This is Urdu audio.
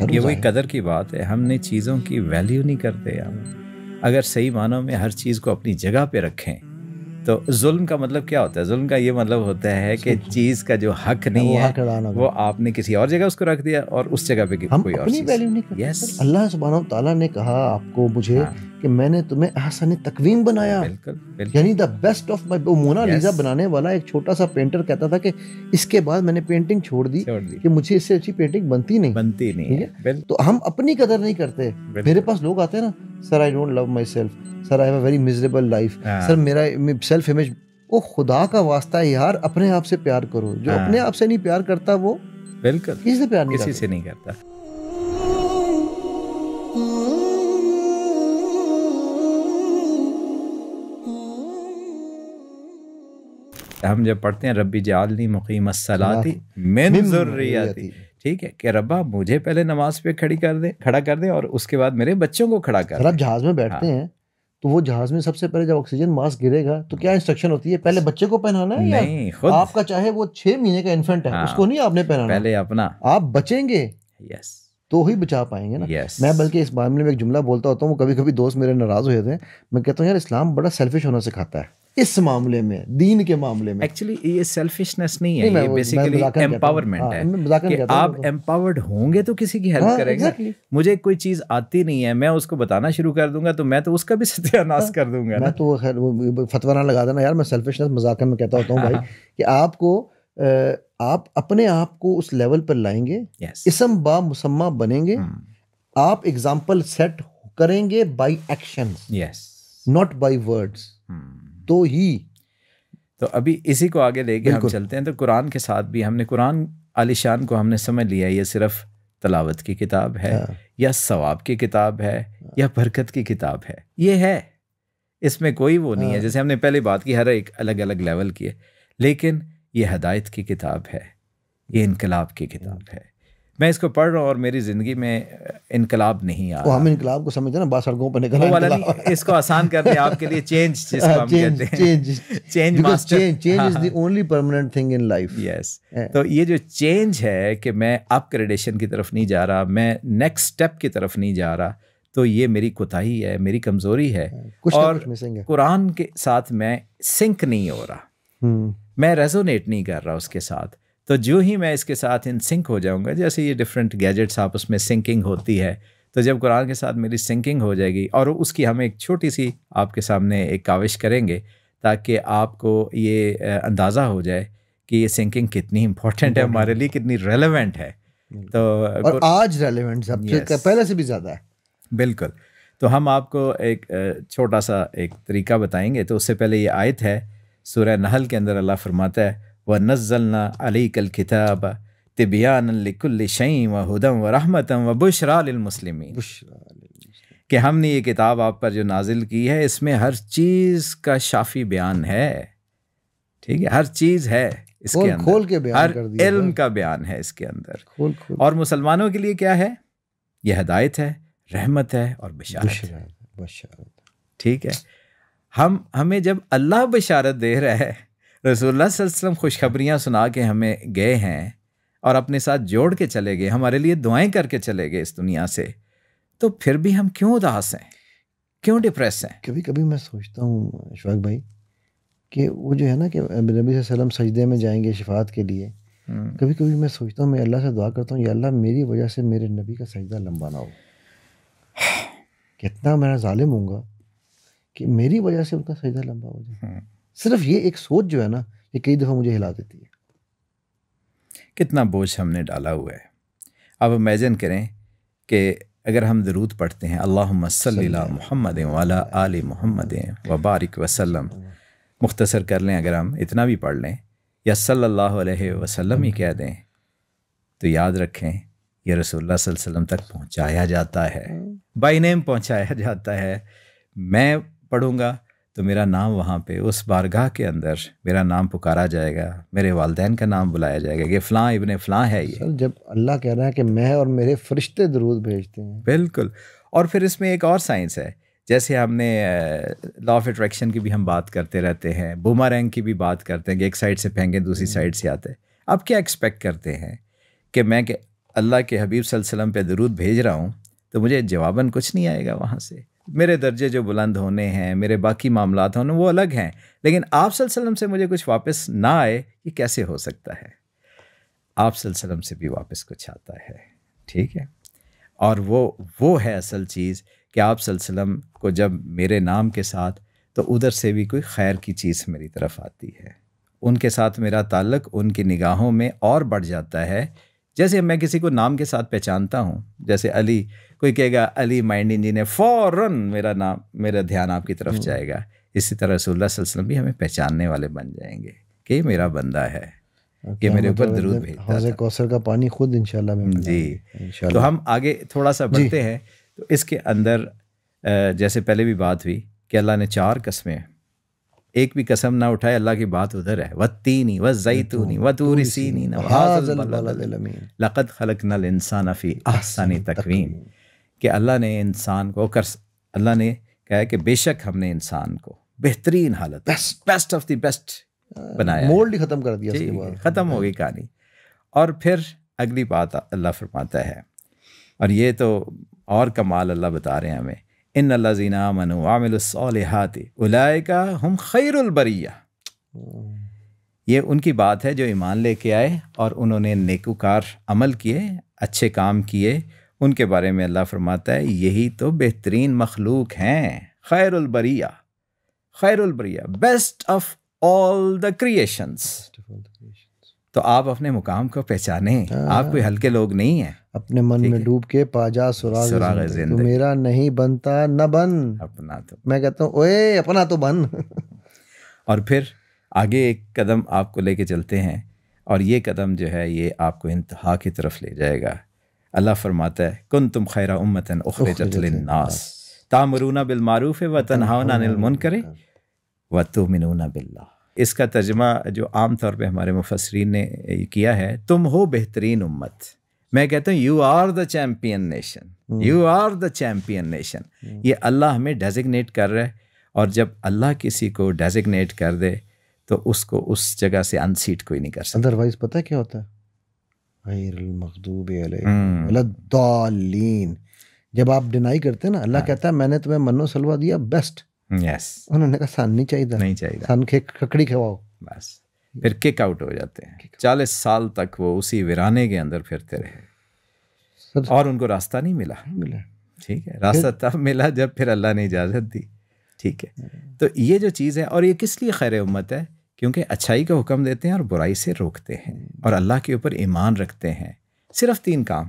یہ وہی قدر کی بات ہے، ہم نے چیزوں کی ویلیو نہیں کرتے. ہم اگر صحیح معنوں میں ہر چیز کو اپنی جگہ پہ رکھیں تو ظلم کا مطلب کیا ہوتا ہے؟ ظلم کا یہ مطلب ہوتا ہے کہ چیز کا جو حق نہیں ہے وہ آپ نے کسی اور جگہ اس کو رکھ دیا اور اس جگہ پہ ہم کوئی اور اپنی چیز. ویلیو نہیں کرتے. اللہ سبحانہ وتعالیٰ نے کہا آپ کو مجھے کہ میں نے تمہیں احسن تقویم بنایا. یعنی the best of my. Mona Lisa بنانے والا ایک چھوٹا سا پینٹر کہتا تھا کہ اس کے بعد میں نے پینٹنگ چھوڑ دی کہ مجھے اس سے اچھی پینٹنگ بنتی نہیں ہے. تو ہم اپنی قدر نہیں کرتے. میرے پاس لوگ آتے ہیں نا، sir I don't love myself, sir I have a very miserable life, sir میرا سیلف امیج. وہ خدا کا واسطہ ہے یار، اپنے آپ سے پیار کرو. جو اپنے آپ سے نہیں پیار کرتا وہ بالکل کسی سے پیار کسی سے نہیں کرتا. ہم جب پڑھتے ہیں ربی جعلنی مقیم الصلاۃ من ذریتی، ٹھیک ہے کہ ربا مجھے پہلے نماز پہ کھڑا کر دے اور اس کے بعد میرے بچوں کو کھڑا کر دے. آپ جہاز میں بیٹھتے ہیں تو وہ جہاز میں سب سے پہلے جب آکسیجن ماسک گرے گا تو کیا انسٹرکشن ہوتی ہے؟ پہلے بچے کو پہنانا ہے نہیں، خود آپ کا چاہے وہ 6 مہینے کا انفنٹ ہے اس کو نہیں آپ نے پہنانا، پہلے اپنا. آپ بچیں گے تو ہی بچا پائیں گے نا. میں بلکہ اس معاملے میں ایک جملہ بولتا ہوتا ہوں، وہ کبھی کبھی دوست میرے ناراض ہو جاتے ہیں. میں کہتا ہوں یار اسلام بڑا سیلفش ہونا سکھاتا ہے اس معاملے میں، دین کے معاملے میں. ایکچولی یہ سیلفشنس نہیں ہے، یہ بیسیکلی امپاورمنٹ ہے کہ آپ امپاورڈ ہوں گے تو کسی کی ہیلپ کریں گے. مجھے کوئی چیز آتی نہیں ہے، میں اس کو بتانا شروع کر دوں گا تو میں تو اس کا بھی ستیہ ناش کر دوں گا. میں تو خیر فتویٰ نہ لگا دینا یار، میں سیلفشنس مذاکر میں کہتا ہوتا ہوں بھائی کہ آپ اپنے آپ کو اس لیول پر لائیں گے، اسم با مسمہ بنیں گے. آپ ایگزامپل سیٹ کریں گے by actions, not by words. تو ابھی اسی کو آگے لے کے ہم چلتے ہیں. تو قرآن کے ساتھ بھی ہم نے قرآن عالی شان کو ہم نے سمجھ لیا یہ صرف تلاوت کی کتاب ہے یا ثواب کی کتاب ہے یا برکت کی کتاب ہے. یہ ہے، اس میں کوئی وہ نہیں ہے. جیسے ہم نے پہلے بات کی ہر ایک الگ الگ لیول کی ہے، لیکن یہ ہدایت کی کتاب ہے، یہ انقلاب کی کتاب ہے. میں اس کو پڑھ رہا ہوں اور میری زندگی میں انقلاب نہیں آ رہا. ہم انقلاب کو سمجھتے ہیں نا، سڑکوں پر نکلنا والا نہیں، اس کو آسان کر دیں آپ کے لیے. چینج جس کو ہم کہتے ہیں، change master. Change is the only permanent thing in life. Yes. تو یہ جو چینج ہے کہ میں اپ گریڈیشن کی طرف نہیں جا رہا، میں نیکسٹ اسٹیپ کی طرف نہیں جا رہا، تو یہ میری کوتاہی ہے، میری کمزوری ہے. اور قرآن کے ساتھ میں سنک نہیں ہو رہا، میں ریزونیٹ نہیں کر رہا اس کے ساتھ. تو جو ہی میں اس کے ساتھ ان سنک ہو جاؤں گا، جیسے یہ ڈفرینٹ گیجٹس آپس میں سنکنگ ہوتی ہے، تو جب قرآن کے ساتھ میری سنکنگ ہو جائے گی، اور اس کی ہم ایک چھوٹی سی آپ کے سامنے ایک کاوش کریں گے تاکہ آپ کو یہ اندازہ ہو جائے کہ یہ سنکنگ کتنی امپورٹنٹ ہے ہمارے لیے، کتنی ریلیونٹ ہے. تو اور آج ریلیونٹ پہلے سے بھی زیادہ ہے. بالکل. تو ہم آپ کو ایک چھوٹا سا ایک طریقہ بتائیں گے. تو اس سے پہلے یہ آیت ہے سورہ نحل کے اندر، اللہ فرماتا ہے وَنَزَّلْنَا عَلَيْكَ الْكِتَابَ تِبْيَانًا لِكُلِّ شَيْءٍ وَهُدًى وَرَحْمَةً وَبُشْرَىٰ لِلْمُسْلِمِينَ کہ ہم نے یہ کتاب آپ پر جو نازل کی ہے، اس میں ہر چیز کا شافی بیان ہے. ٹھیک ہے، ہر چیز ہے اس کے اندر، کھول کے بیان ہر کر دیا، علم کا بیان ہے اس کے اندر. اور مسلمانوں کے لیے کیا ہے؟ یہ ہدایت ہے، رحمت ہے اور بشارت ہے. ٹھیک ہے. ہمیں جب اللہ بشارت دے رہا ہے، رسول اللہ صلی اللہ علیہ وسلم خوشخبریاں سنا کے ہمیں گئے ہیں اور اپنے ساتھ جوڑ کے چلے گئے، ہمارے لیے دعائیں کر کے چلے گئے اس دنیا سے، تو پھر بھی ہم کیوں اداس ہیں، کیوں ڈپریس ہیں؟ کبھی کبھی میں سوچتا ہوں اشفاق بھائی کہ وہ جو ہے نا کہ نبی صلی اللہ علیہ وسلم سجدے میں جائیں گے شفاعت کے لیے. کبھی کبھی میں سوچتا ہوں، میں اللہ سے دعا کرتا ہوں، یا اللہ میری وجہ سے میرے نبی کا سجدہ لمبا نہ ہو. کتنا میں ظالم ہوں گا کہ میری وجہ سے ان کا سجدہ لمبا ہو جائے. صرف یہ ایک سوچ جو ہے نا، یہ کئی دفعہ مجھے ہلا دیتی ہے. کتنا بوجھ ہم نے ڈالا ہوا ہے. اب امیجن کریں کہ اگر ہم درود پڑھتے ہیں اللہم صلی علی محمد وعلی آل محمد وبارک وسلم، مختصر کر لیں، اگر ہم اتنا بھی پڑھ لیں یا صلی اللہ علیہ وسلم ہی کہہ دیں، تو یاد رکھیں یہ رسول اللہ صلی اللہ علیہ وسلم تک پہنچایا جاتا ہے، بائی نیم پہنچایا جاتا ہے. میں پڑھوں گا تو میرا نام وہاں پہ اس بارگاہ کے اندر میرا نام پکارا جائے گا، میرے والدین کا نام بلایا جائے گا کہ فلاں ابن فلاں ہے. یہ جب اللہ کہہ رہا ہے کہ میں اور میرے فرشتے درود بھیجتے ہیں. بالکل. اور پھر اس میں ایک اور سائنس ہے، جیسے ہم نے لا آف اٹریکشن کی بھی ہم بات کرتے رہتے ہیں، بومرینگ کی بھی بات کرتے ہیں کہ ایک سائڈ سے پھینکیں دوسری سائڈ سے آتے ہیں. آپ کیا ایکسپیکٹ کرتے ہیں کہ میں کہ اللہ کے حبیب صلی اللہ علیہ وسلم پہ درود بھیج رہا ہوں تو مجھے جواباً کچھ نہیں آئے گا وہاں سے. میرے درجے جو بلند ہونے ہیں، میرے باقی معاملات ہونے وہ الگ ہیں، لیکن آپ صلی اللہ علیہ وسلم سے مجھے کچھ واپس نہ آئے، یہ کیسے ہو سکتا ہے؟ آپ صلی اللہ علیہ وسلم سے بھی واپس کچھ آتا ہے. ٹھیک ہے، اور وہ ہے اصل چیز کہ آپ صلی اللہ علیہ وسلم کو جب میرے نام کے ساتھ، تو ادھر سے بھی کوئی خیر کی چیز میری طرف آتی ہے. ان کے ساتھ میرا تعلق ان کی نگاہوں میں اور بڑھ جاتا ہے. جیسے میں کسی کو نام کے ساتھ پہچانتا ہوں، جیسے علی، کوئی کہے گا علی مائنڈ انجینئر، فوراً میرا دھیان آپ کی طرف جائے گا. اسی طرح رسول اللہ صلی اللہ علیہ وسلم بھی ہمیں پہچاننے والے بن جائیں گے کہ یہ میرا بندہ ہے، کہ میرے اوپر درود بھیجتا ہے. حوض کوثر کا پانی خود انشاءاللہ میں جی. تو ہم آگے تھوڑا سا بڑھتے ہیں. تو اس کے اندر جیسے پہلے بھی بات ہوئی کہ اللہ نے 4 قسمیں، ایک بھی قسم نہ اٹھائے، اللہ کی بات ادھر ہے. والتین والزیتون وطور سینین وہذا البلد الامین لقد خلقنا الانسان فی احسن تقویم. کہ اللہ نے انسان کو اللہ نے کہا ہے کہ بے شک ہم نے انسان کو بہترین حالت، بیسٹ آف دی بیسٹ بنایا. مولڈ ہی ختم کر دیا، اس کے بعد ختم ہو گئی کہانی. اور پھر اگلی بات اللہ فرماتا ہے، اور یہ تو اور کمال اللہ بتا رہے ہیں ہمیں، ان الذین آمنوا وعملوا الصالحات اولئک هم خیر البریہ. یہ ان کی بات ہے جو ایمان لے کے آئے اور انہوں نے نیکوکار عمل کیے، اچھے کام کیے. ان کے بارے میں اللہ فرماتا ہے یہی تو بہترین مخلوق ہیں. خیر البریہ، خیر البریہ، best of all the creations. تو آپ اپنے مقام کو پہچانیں، آپ کوئی ہلکے لوگ نہیں ہیں. اپنے من میں ڈوب کے پاجا سراغ زندگی، تو میرا نہیں بنتا نہ بن، اپنا تو میں کہتا ہوں اوے اپنا تو بن. اور پھر آگے ایک قدم آپ کو لے کے چلتے ہیں، اور یہ قدم جو ہے یہ آپ کو انتہا کی طرف لے جائے گا. اللہ فرماتا ہے کنتم خیر امۃ اخرجت للناس تأمرون بالمعروف وتنہون عن المنکر وتؤمنون باللہ. اس کا ترجمہ جو عام طور پہ ہمارے مفسرین نے کیا ہے، تم ہو بہترین امت. میں کہتا ہوں you are the champion nation, you are the champion nation. یہ اللہ ہمیں ڈیزگنیٹ کر رہا ہے، اور جب اللہ کسی کو ڈیزگنیٹ کر دے تو اس کو اس جگہ سے انسیٹ کوئی نہیں کر سکتا. ادروائز پتہ کیا ہوتا ہے؟ غیر المغضوب علیہم ولا الضالین. جب آپ ڈینائی کرتے ہیں نا، اللہ کہتا ہے میں نے تمہیں من و سلوہ دیا بیسٹ. یس. انہوں نے کہا سان نہیں چاہیے، سان ککڑی کھواؤ. بس پھر کک آؤٹ ہو جاتے ہیں. 40 سال تک وہ اسی ویرانے کے اندر پھرتے رہے، اور ان کو راستہ نہیں ملا. ٹھیک ہے، راستہ تب ملا جب پھر اللہ نے اجازت دی. ٹھیک ہے، تو یہ جو چیز ہے، اور یہ کس لیے خیر امت ہے؟ کیونکہ اچھائی کا حکم دیتے ہیں اور برائی سے روکتے ہیں، اور اللہ کے اوپر ایمان رکھتے ہیں. صرف 3 کام.